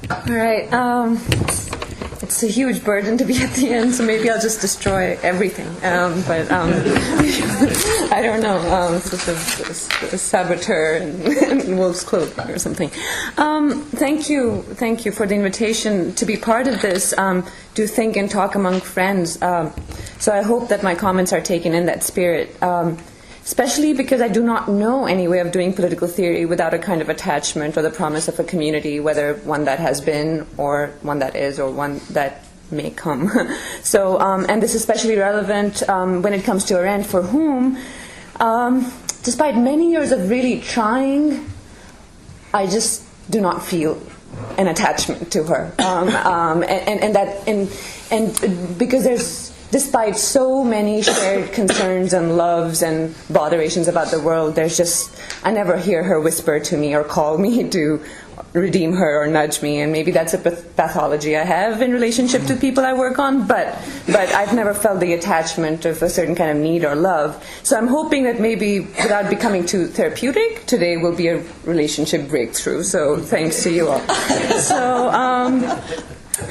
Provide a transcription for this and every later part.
All right. It's a huge burden to be at the end, so maybe I'll just destroy everything. But I don't know, sort of a saboteur in wolf's clothing or something. Thank you for the invitation to be part of this, to think and talk among friends. So I hope that my comments are taken in that spirit. Especially because I do not know any way of doing political theory without a kind of attachment or the promise of a community, whether one that has been or one that is or one that may come. So, and this is especially relevant when it comes to Arendt, for whom, despite many years of really trying, I just do not feel an attachment to her. And because there's, despite so many shared concerns and loves and botherations about the world, there's just, I never hear her whisper to me or call me to redeem her or nudge me, and maybe that's a pathology I have in relationship to people I work on, but I've never felt the attachment of a certain kind of need or love. So I'm hoping that maybe, without becoming too therapeutic, today will be a relationship breakthrough, so thanks to you all.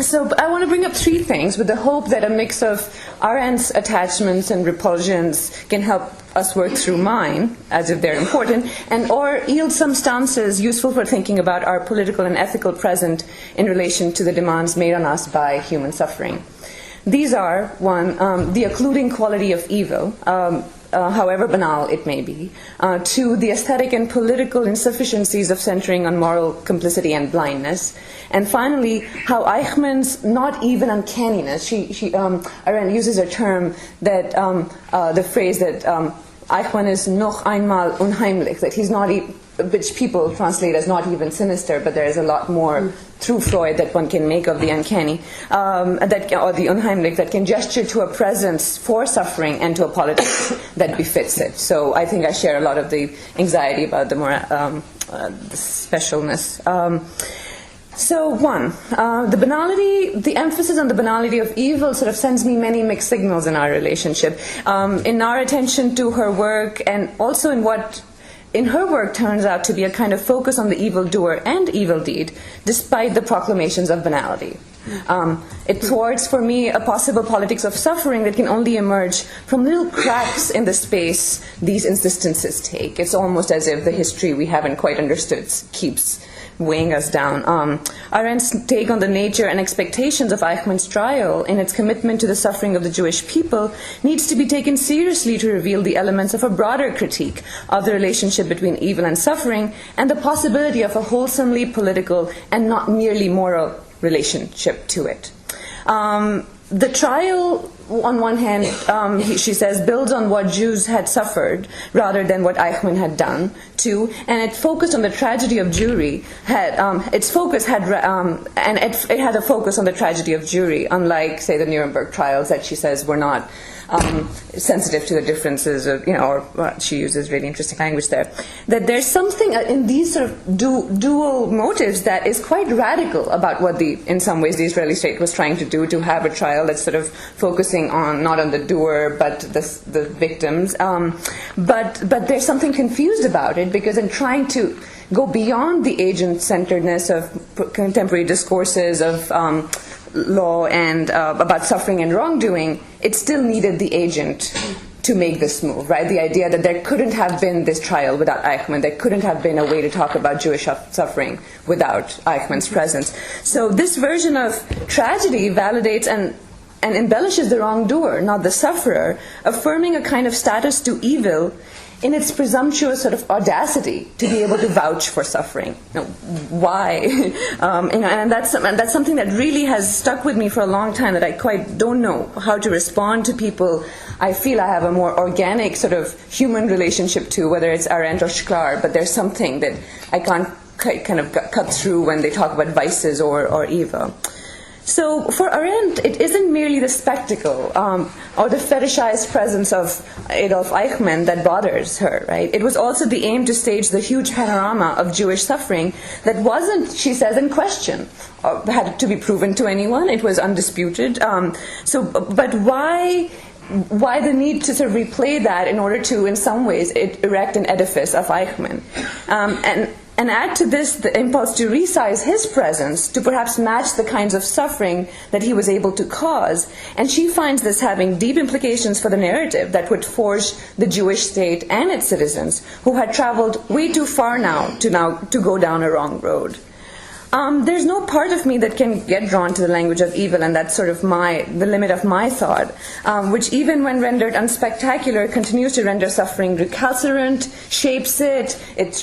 So I want to bring up three things with the hope that a mix of Arendt's attachments and repulsions can help us work through mine, as if they're important, and or yield some stances useful for thinking about our political and ethical present in relation to the demands made on us by human suffering. These are, one, the occluding quality of evil, however banal it may be, two, the aesthetic and political insufficiencies of centering on moral complicity and blindness, and finally, how Eichmann's not even uncanniness, Arendt uses a term that, the phrase that Eichmann is noch einmal unheimlich, that he's not, which people translate as not even sinister, but there is a lot more through Freud that one can make of the uncanny, or the unheimlich, that can gesture to a presence for suffering and to a politics that befits it. So I think I share a lot of the anxiety about the more the specialness. So one, the emphasis on the banality of evil sort of sends me many mixed signals in our relationship, in our attention to her work, and also in what in her work turns out to be a kind of focus on the evildoer and evil deed, despite the proclamations of banality. It thwarts, for me, a possible politics of suffering that can only emerge from little cracks in the space these insistences take. It's almost as if the history we haven't quite understood keeps weighing us down. Arendt's take on the nature and expectations of Eichmann's trial in its commitment to the suffering of the Jewish people needs to be taken seriously to reveal the elements of a broader critique of the relationship between evil and suffering and the possibility of a wholesomely political and not merely moral relationship to it. The trial, on one hand, she says, builds on what Jews had suffered rather than what Eichmann had done, too, and it focused on the tragedy of Jewry. It had a focus on the tragedy of Jewry, unlike, say, the Nuremberg trials that she says were not sensitive to the differences of, or she uses really interesting language there, that there's something in these sort of dual motives that is quite radical about what in some ways the Israeli state was trying to do, to have a trial that's sort of focusing on, not on the doer, but the victims. But there's something confused about it, because in trying to go beyond the agent-centeredness of contemporary discourses of law and about suffering and wrongdoing, it still needed the agent to make this move, right? The idea that there couldn't have been this trial without Eichmann, there couldn't have been a way to talk about Jewish suffering without Eichmann's presence. So this version of tragedy validates and embellishes the wrongdoer, not the sufferer, affirming a kind of status to evil in its presumptuous sort of audacity to be able to vouch for suffering. Why? And that's something that really has stuck with me for a long time, that I quite don't know how to respond to people I feel I have a more organic sort of human relationship to, whether it's Arendt or Shklar, but there's something that I can't kind of cut through when they talk about vices or evil. So for Arendt, it isn't merely the spectacle or the fetishized presence of Adolf Eichmann that bothers her, right? It was also the aim to stage the huge panorama of Jewish suffering that wasn't, she says, in question, or had to be proven to anyone. It was undisputed. But why the need to sort of replay that in order to, in some ways, erect an edifice of Eichmann? And add to this the impulse to resize his presence to perhaps match the kinds of suffering that he was able to cause. And she finds this having deep implications for the narrative that would forge the Jewish state and its citizens, who had traveled way too far now to go down a wrong road. There's no part of me that can get drawn to the language of evil, and that's sort of the limit of my thought, which even when rendered unspectacular continues to render suffering recalcitrant, shapes it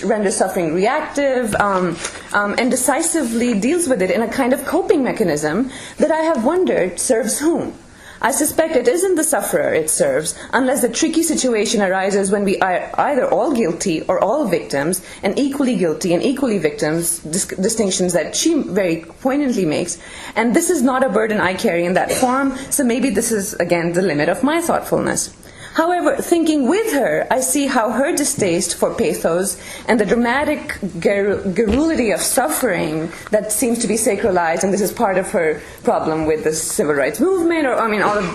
renders suffering reactive, and decisively deals with it in a kind of coping mechanism that I have wondered serves whom. I suspect it isn't the sufferer it serves, unless the tricky situation arises when we are either all guilty or all victims, and equally guilty and equally victims, distinctions that she very poignantly makes. And this is not a burden I carry in that form, so maybe this is, again, the limit of my thoughtfulness. However, thinking with her, I see how her distaste for pathos and the dramatic garrulity of suffering that seems to be sacralized, and this is part of her problem with the civil rights movement, or all of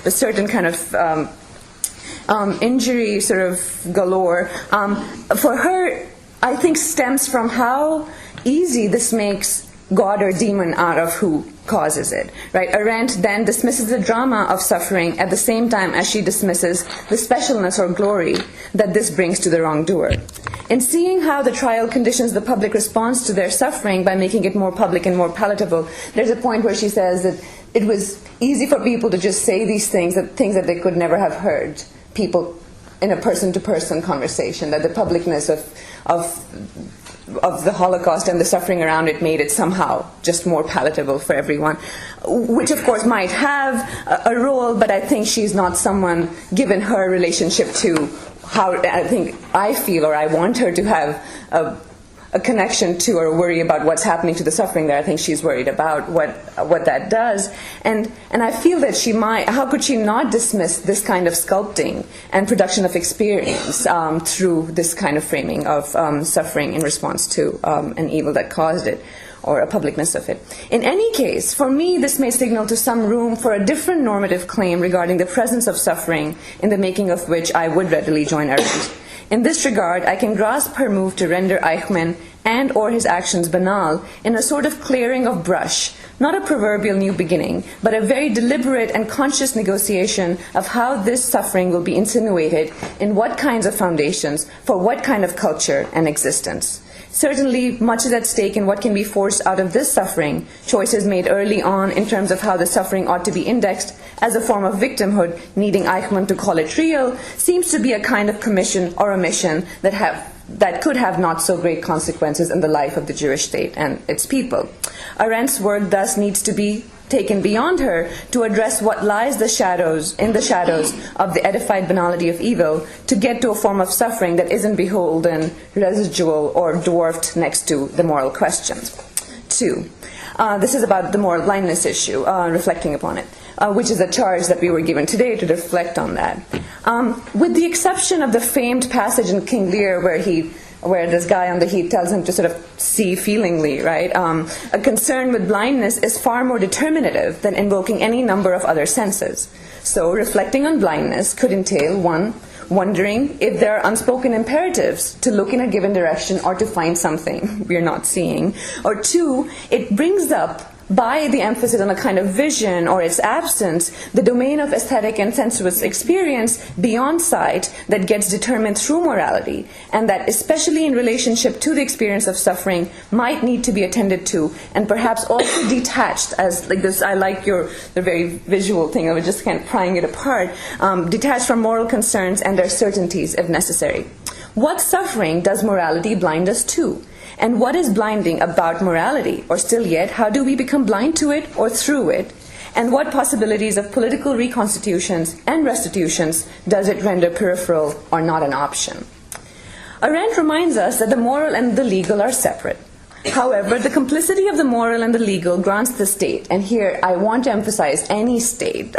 the certain kind of injury sort of galore, for her, I think stems from how easy this makes God or demon out of who causes it, right? Arendt then dismisses the drama of suffering at the same time as she dismisses the specialness or glory that this brings to the wrongdoer. In seeing how the trial conditions the public response to their suffering by making it more public and more palatable, there's a point where she says that it was easy for people to just say these things that they could never have heard people in a person-to-person conversation, that the publicness of the Holocaust and the suffering around it made it somehow just more palatable for everyone, which of course might have a role, but I think she's not someone, given her relationship to how I feel or I want her to have a connection to or worry about what's happening to the suffering there. I think she's worried about what that does. And I feel that how could she not dismiss this kind of sculpting and production of experience through this kind of framing of suffering in response to an evil that caused it, or a publicness of it. In any case, for me, this may signal to some room for a different normative claim regarding the presence of suffering, in the making of which I would readily join Arendt. In this regard, I can grasp her move to render Eichmann and or his actions banal in a sort of clearing of brush, not a proverbial new beginning, but a very deliberate and conscious negotiation of how this suffering will be insinuated in what kinds of foundations for what kind of culture and existence. Certainly, much is at stake in what can be forced out of this suffering, choices made early on in terms of how the suffering ought to be indexed as a form of victimhood, needing Eichmann to call it real, seems to be a kind of commission or omission that could have not so great consequences in the life of the Jewish state and its people. Arendt's work thus needs to be taken beyond her to address what lies in the shadows of the edified banality of evil, to get to a form of suffering that isn't beholden, residual, or dwarfed next to the moral questions. 2. This is about the moral blindness issue, reflecting upon it, which is a charge that we were given today to reflect on that. With the exception of the famed passage in King Lear where this guy on the heat tells him to sort of see feelingly, right? A concern with blindness is far more determinative than invoking any number of other senses. So reflecting on blindness could entail, 1, wondering if there are unspoken imperatives to look in a given direction or to find something we're not seeing. Or 2, it brings up, by the emphasis on a kind of vision or its absence, the domain of aesthetic and sensuous experience beyond sight that gets determined through morality, and that, especially in relationship to the experience of suffering, might need to be attended to, and perhaps also detached, as like this, I like the very visual thing of just kind of prying it apart, detached from moral concerns and their certainties if necessary. What suffering does morality blind us to? And what is blinding about morality? Or still yet, how do we become blind to it or through it? And what possibilities of political reconstitutions and restitutions does it render peripheral or not an option? Arendt reminds us that the moral and the legal are separate. However, the complicity of the moral and the legal grants the state, and here I want to emphasize any state,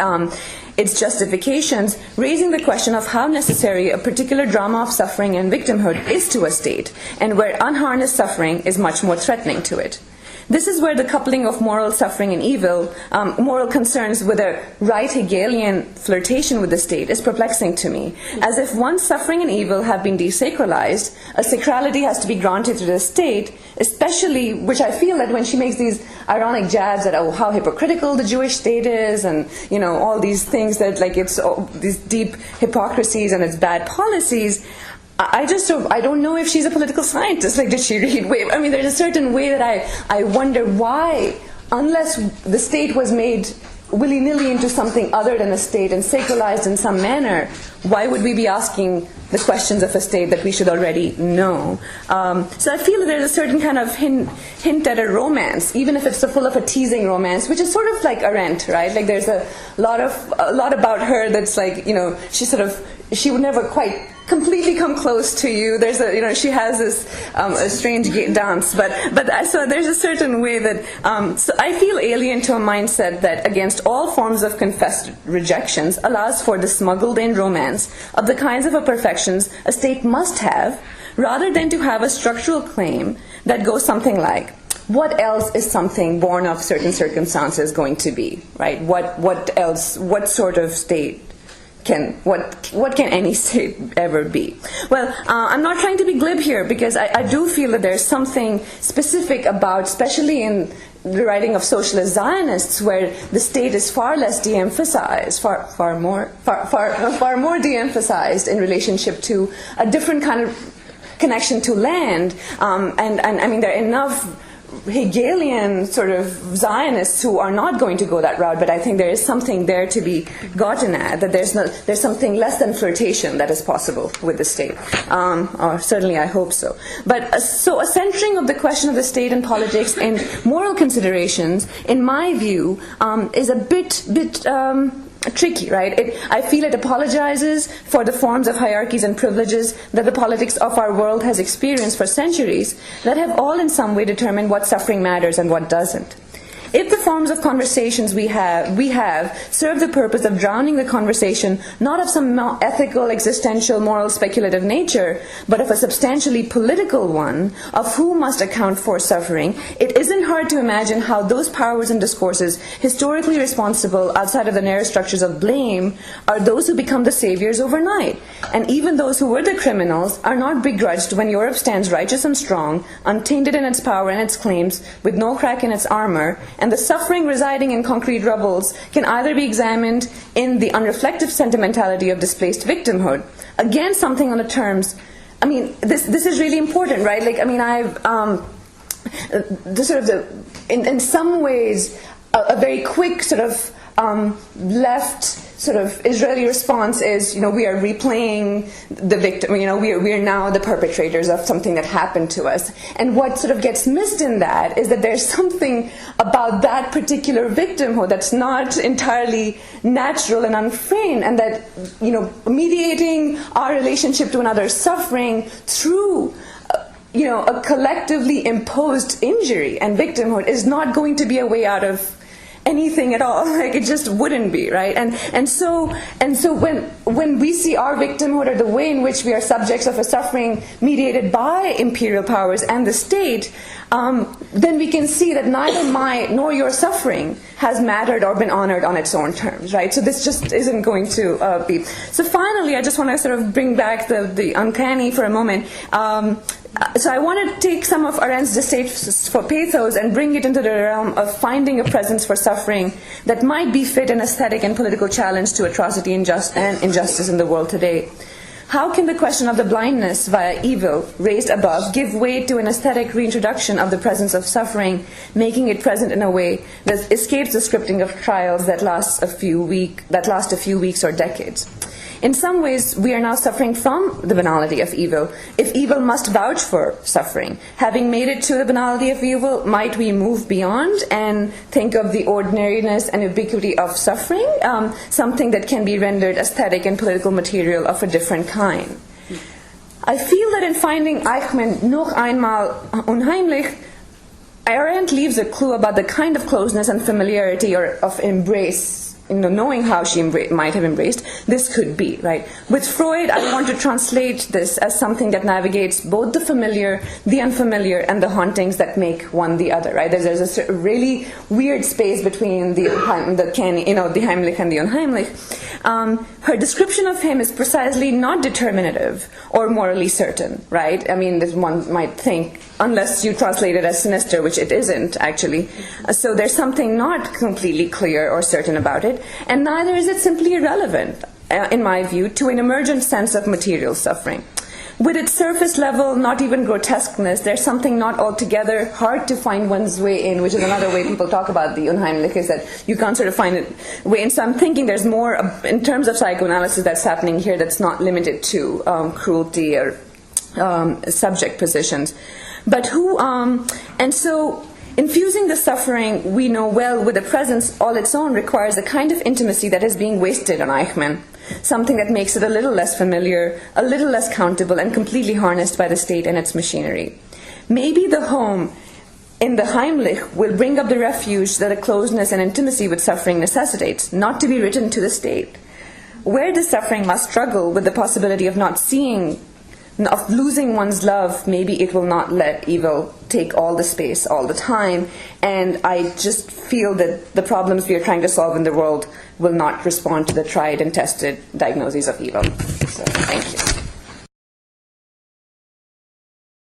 its justifications, raising the question of how necessary a particular drama of suffering and victimhood is to a state, and where unharnessed suffering is much more threatening to it. This is where the coupling of moral suffering and evil, moral concerns with a right Hegelian flirtation with the state is perplexing to me. As if once suffering and evil have been desacralized, a sacrality has to be granted to the state, especially, which I feel that when she makes these ironic jabs at, oh, how hypocritical the Jewish state is, and, you know, all these things that, like, it's these deep hypocrisies and its bad policies, I don't know if she's a political scientist. Like, did she read way? I mean, there's a certain way that I wonder why, unless the state was made willy-nilly into something other than a state and sacralized in some manner, why would we be asking the questions of a state that we should already know? So I feel that there's a certain kind of hint at a romance, even if it's so full of a teasing romance, which is sort of like Arendt, right? Like, there's a lot about her that's like, you know, she would never quite completely come close to you. There's a, you know, she has this a strange dance, but so there's a certain way that so I feel alien to a mindset that against all forms of confessed rejections allows for the smuggled in romance of the kinds of imperfections a state must have, rather than to have a structural claim that goes something like, what else is something born of certain circumstances going to be, right? What else, what sort of state what can any state ever be? Well, I'm not trying to be glib here, because I do feel that there's something specific about, especially in the writing of socialist Zionists, where the state is far less de-emphasized, far more de-emphasized in relationship to a different kind of connection to land. And I mean, there are enough Hegelian sort of Zionists who are not going to go that route, but I think there is something there to be gotten at, that there's something less than flirtation that is possible with the state, or certainly I hope so. But so a centering of the question of the state and politics and moral considerations, in my view, is a bit tricky, right? I feel it apologizes for the forms of hierarchies and privileges that the politics of our world has experienced for centuries, that have all in some way determined what suffering matters and what doesn't. If the forms of conversations we have serve the purpose of drowning the conversation, not of some ethical, existential, moral, speculative nature, but of a substantially political one, of who must account for suffering, it isn't hard to imagine how those powers and discourses historically responsible outside of the narrow structures of blame are those who become the saviors overnight. And even those who were the criminals are not begrudged when Europe stands righteous and strong, untainted in its power and its claims, with no crack in its armor, and the suffering residing in concrete rubbles can either be examined in the unreflective sentimentality of displaced victimhood. Again, something on the terms, I mean, this is really important, right? Like, I mean, in some ways, a very quick sort of left sort of Israeli response is, you know, we are replaying the victim, you know, we are now the perpetrators of something that happened to us. And what sort of gets missed in that is that there's something about that particular victimhood that's not entirely natural and unframed, and that, you know, mediating our relationship to another's suffering through you know, a collectively imposed injury and victimhood is not going to be a way out of anything at all. Like, it just wouldn't be, right? And so when we see our victimhood, or the way in which we are subjects of a suffering mediated by imperial powers and the state, then we can see that neither my nor your suffering has mattered or been honored on its own terms, right? So this just isn't going to be. So finally, I just want to sort of bring back the uncanny for a moment. So I want to take some of Arendt's distaste for pathos and bring it into the realm of finding a presence for suffering that might befit an aesthetic and political challenge to atrocity and injustice in the world today. How can the question of the blindness via evil, raised above, give way to an aesthetic reintroduction of the presence of suffering, making it present in a way that escapes the scripting of trials that last a few weeks or decades? In some ways, we are now suffering from the banality of evil. If evil must vouch for suffering, having made it to the banality of evil, might we move beyond and think of the ordinariness and ubiquity of suffering, something that can be rendered aesthetic and political material of a different kind? I feel that in finding Eichmann noch einmal unheimlich, Arendt leaves a clue about the kind of closeness and familiarity or of embrace knowing how she might have embraced, this could be, right? With Freud, I want to translate this as something that navigates both the familiar, the unfamiliar, and the hauntings that make one the other, right? There's a really weird space between the Heimlich and the Unheimlich. Her description of him is precisely not determinative or morally certain, right? I mean, one might think, unless you translate it as sinister, which it isn't, actually. So there's something not completely clear or certain about it, and neither is it simply irrelevant, in my view, to an emergent sense of material suffering. With its surface level, not even grotesqueness, there's something not altogether hard to find one's way in, which is another way people talk about the Unheimlich, is that you can't sort of find a way in. So I'm thinking there's more, in terms of psychoanalysis, that's happening here that's not limited to cruelty or subject positions. But and so infusing the suffering we know well with a presence all its own requires a kind of intimacy that is being wasted on Eichmann, something that makes it a little less familiar, a little less countable, and completely harnessed by the state and its machinery. Maybe the home in the Heimlich will bring up the refuge that a closeness and intimacy with suffering necessitates, not to be written to the state. Where the suffering must struggle with the possibility of not seeing, of losing one's love, maybe it will not let evil take all the space all the time. And I just feel that the problems we are trying to solve in the world will not respond to the tried and tested diagnoses of evil. So, thank you.